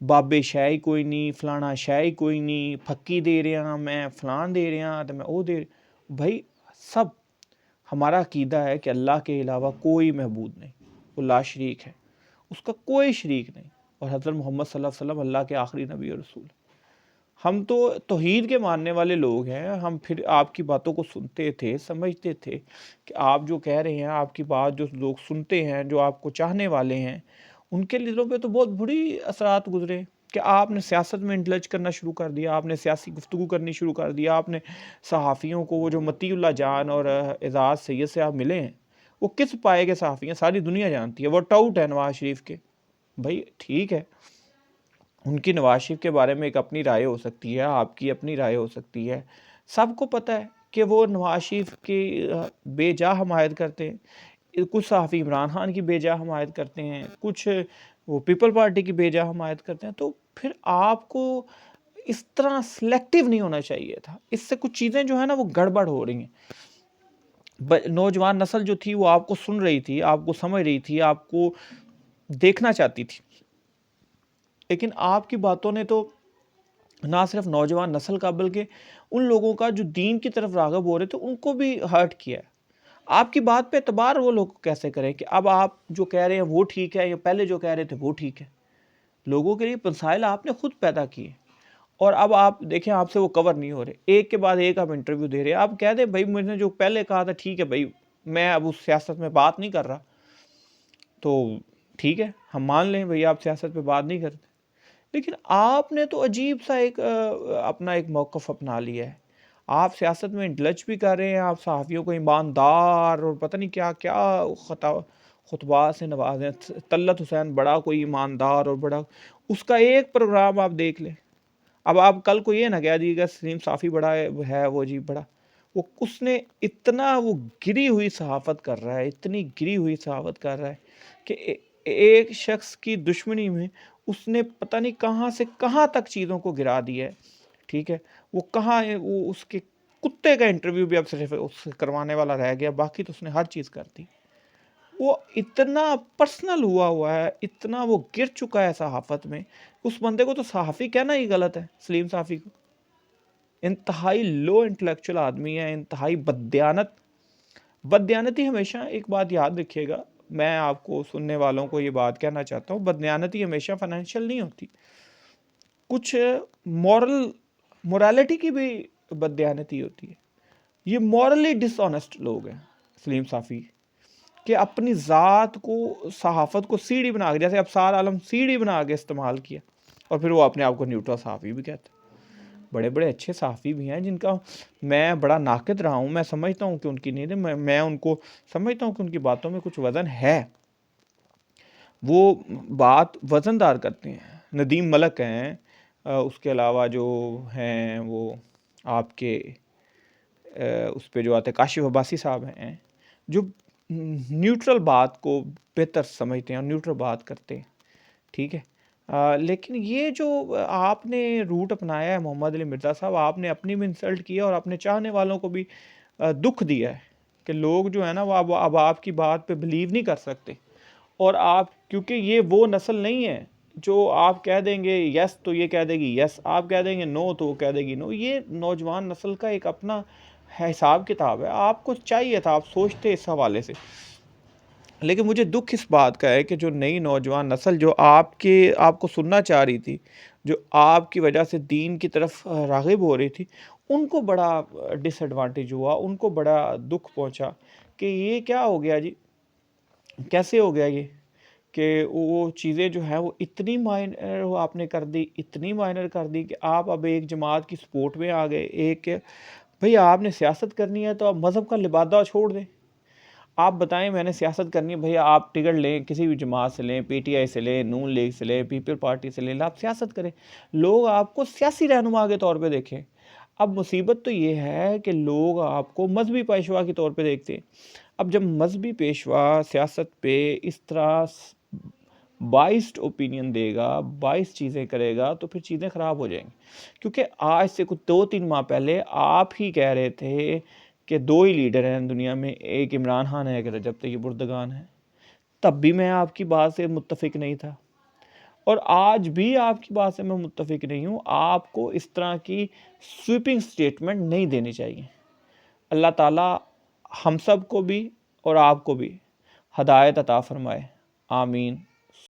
بابے شے کوئی نہیں، فلانا شے کوئی نہیں، پھکی دے رہے ہیں میں فلان دے رہے ہیں تو میں وہ دے بھائی سب ہمارا عقیدہ ہے کہ اللہ کے علاوہ کوئی معبود نہیں، وہ لا شریک ہے، اس کا کوئی شریک نہیں، اور حضرت محمد صلی اللہ علیہ وسلم اللہ کے آخری نبی اور رسول۔ ہم تو توحید کے ماننے والے لوگ ہیں، ہم پھر آپ کی باتوں کو سنتے تھے، سمجھتے تھے کہ آپ جو کہہ رہے ہیں، آپ کی بات جو لوگ سنتے ہیں، جو آپ کو چاہنے والے ہیں، ان کے دلوں پہ تو بہت بری اثرات گزرے کہ آپ نے سیاست میں انڈلج کرنا شروع کر دیا، آپ نے سیاسی گفتگو کرنی شروع کر دیا، آپ نے صحافیوں کو، وہ جو مطیع اللہ جان اور اعزاز سید سے آپ ملے ہیں، وہ کس پائے کے صحافی ہیں ساری دنیا جانتی ہے، وہ ٹاؤٹ ہے نواز شریف کے۔ بھائی ٹھیک ہے، ان کی نواز شریف کے بارے میں ایک اپنی رائے ہو سکتی ہے، آپ کی اپنی رائے ہو سکتی ہے، سب کو پتہ ہے کہ وہ نواز شریف کی بے جا حمایت کرتے ہیں، کچھ صحافی عمران خان کی بے جا حمایت کرتے ہیں، کچھ وہ پیپل پارٹی کی بے جا حمایت کرتے ہیں، تو پھر آپ کو اس طرح سلیکٹیو نہیں ہونا چاہیے تھا۔ اس سے کچھ چیزیں جو ہیں نا وہ گڑبڑ ہو رہی ہیں، نوجوان نسل جو تھی وہ آپ کو سن رہی تھی، آپ کو سمجھ رہی تھی، آپ کو دیکھنا چاہتی تھی، لیکن آپ کی باتوں نے تو نہ صرف نوجوان نسل کا بلکہ ان لوگوں کا جو دین کی طرف راغب ہو رہے تھے ان کو بھی ہرٹ کیا ہے۔ آپ کی بات پہ اعتبار وہ لوگ کیسے کریں کہ اب آپ جو کہہ رہے ہیں وہ ٹھیک ہے یا پہلے جو کہہ رہے تھے وہ ٹھیک ہے؟ لوگوں کے لیے مسائل آپ نے خود پیدا کیے، اور اب آپ دیکھیں آپ سے وہ کور نہیں ہو رہے، ایک کے بعد ایک آپ انٹرویو دے رہے ہیں۔ آپ کہہ دیں بھائی میں نے جو پہلے کہا تھا ٹھیک ہے بھائی، میں اب اس سیاست میں بات نہیں کر رہا، تو ٹھیک ہے ہم مان لیں بھائی آپ سیاست پہ بات نہیں کرتے، لیکن آپ نے تو عجیب سا ایک اپنا ایک موقف اپنا لیا ہے۔ آپ سیاست میں انڈلج بھی کر رہے ہیں، آپ صحافیوں کو ایماندار اور پتہ نہیں کیا کیا خطبات سے نوازیں، طلعت حسین بڑا کوئی ایماندار اور بڑا، اس کا ایک پروگرام آپ دیکھ لیں۔ اب آپ کل کو یہ نہ کہہ دیجیے گا سلیم صافی بڑا ہے وہ جی بڑا، وہ اس نے اتنا وہ گری ہوئی صحافت کر رہا ہے، اتنی گری ہوئی صحافت کر رہا ہے کہ ایک شخص کی دشمنی میں اس نے پتہ نہیں کہاں سے کہاں تک چیزوں کو گرا دیا ہے، ٹھیک ہے، وہ کہاں وہ اس کے کتے کا انٹرویو بھی اب صرف اس سے کروانے والا رہ گیا، باقی تو اس نے ہر چیز کر دی۔ وہ اتنا پرسنل ہوا ہے، اتنا وہ گر چکا ہے صحافت میں، اس بندے کو تو صحافی کہنا ہی غلط ہے، سلیم صافی کو۔ انتہائی لو انٹلیکچوئل آدمی ہے، انتہائی بددیانتی ہمیشہ ایک بات یاد رکھیے گا، میں آپ کو سننے والوں کو یہ بات کہنا چاہتا ہوں، بددیانتی ہمیشہ فائنینشیل نہیں ہوتی، کچھ مورالٹی کی بھی بددیانتی ہوتی ہے۔ یہ مورلی ڈس آنیسٹ لوگ ہیں سلیم صافی، کہ اپنی ذات کو صحافت کو سیڑھی بنا کے، جیسے ابصار عالم سیڑھی بنا کے استعمال کیا، اور پھر وہ اپنے آپ کو نیوٹرل صحافی بھی کہتے ہیں۔ بڑے بڑے اچھے صحافی بھی ہیں جن کا میں بڑا ناقد رہا ہوں، میں سمجھتا ہوں کہ ان کی نیند میں ان کو سمجھتا ہوں کہ ان کی باتوں میں کچھ وزن ہے، وہ بات وزن دار کرتے ہیں۔ ندیم ملک ہیں، اس کے علاوہ جو ہیں وہ آپ کے اس پہ جو آتے کاشف عباسی صاحب ہیں، جو نیوٹرل بات کو بہتر سمجھتے ہیں اور نیوٹرل بات کرتے ہیں، ٹھیک ہے۔ لیکن یہ جو آپ نے روٹ اپنایا ہے محمد علی مرزا صاحب، آپ نے اپنی بھی انسلٹ کیا اور اپنے چاہنے والوں کو بھی دکھ دیا ہے کہ لوگ جو ہے نا وہ اب آپ کی بات پہ بلیو نہیں کر سکتے، اور آپ کیونکہ یہ وہ نسل نہیں ہے جو آپ کہہ دیں گے یس تو یہ کہہ دے گی یس، آپ کہہ دیں گے نو تو وہ کہہ دے گی نو۔ یہ نوجوان نسل کا ایک اپنا حساب کتاب ہے، آپ کو چاہیے تھا آپ سوچتے اس حوالے سے۔ لیکن مجھے دکھ اس بات کا ہے کہ جو نئی نوجوان نسل جو آپ کو سننا چاہ رہی تھی، جو آپ کی وجہ سے دین کی طرف راغب ہو رہی تھی، ان کو بڑا ڈس ایڈوانٹیج ہوا، ان کو بڑا دکھ پہنچا کہ یہ کیا ہو گیا جی، کیسے ہو گیا یہ کہ وہ چیزیں جو ہیں وہ اتنی مائنر آپ نے کر دی، اتنی مائنر کر دی کہ آپ اب ایک جماعت کی سپورٹ میں آ گئے۔ ایک بھئی آپ نے سیاست کرنی ہے تو آپ مذہب کا لبادہ چھوڑ دیں، آپ بتائیں میں نے سیاست کرنی ہے، بھئی آپ ٹکٹ لیں کسی بھی جماعت سے لیں، پی ٹی آئی سے لیں، نون لیگ سے لیں، پیپل پارٹی سے لیں، آپ سیاست کریں، لوگ آپ کو سیاسی رہنما کے طور پہ دیکھیں۔ اب مصیبت تو یہ ہے کہ لوگ آپ کو مذہبی پیشوا کے طور پہ دیکھتے ہیں۔ اب جب مذہبی پیشوا سیاست پہ اس طرح بائسڈ اوپینین دے گا، بائس چیزیں کرے گا، تو پھر چیزیں خراب ہو جائیں گی۔ کیونکہ آج سے کچھ 2-3 ماہ پہلے آپ ہی کہہ رہے تھے کہ 2 ہی لیڈر ہیں دنیا میں، ایک عمران خان ہے، ایک رجب طیب اردگان ہے، تب بھی میں آپ کی بات سے متفق نہیں تھا۔ اور آج بھی آپ کی بات سے میں متفق نہیں ہوں. آپ کو اس طرح کی سویپنگ سٹیٹمنٹ نہیں دینی چاہیے. اللہ تعالیٰ ہم سب کو بھی اور آپ کو بھی ہدایت عطا فرمائے. آمین.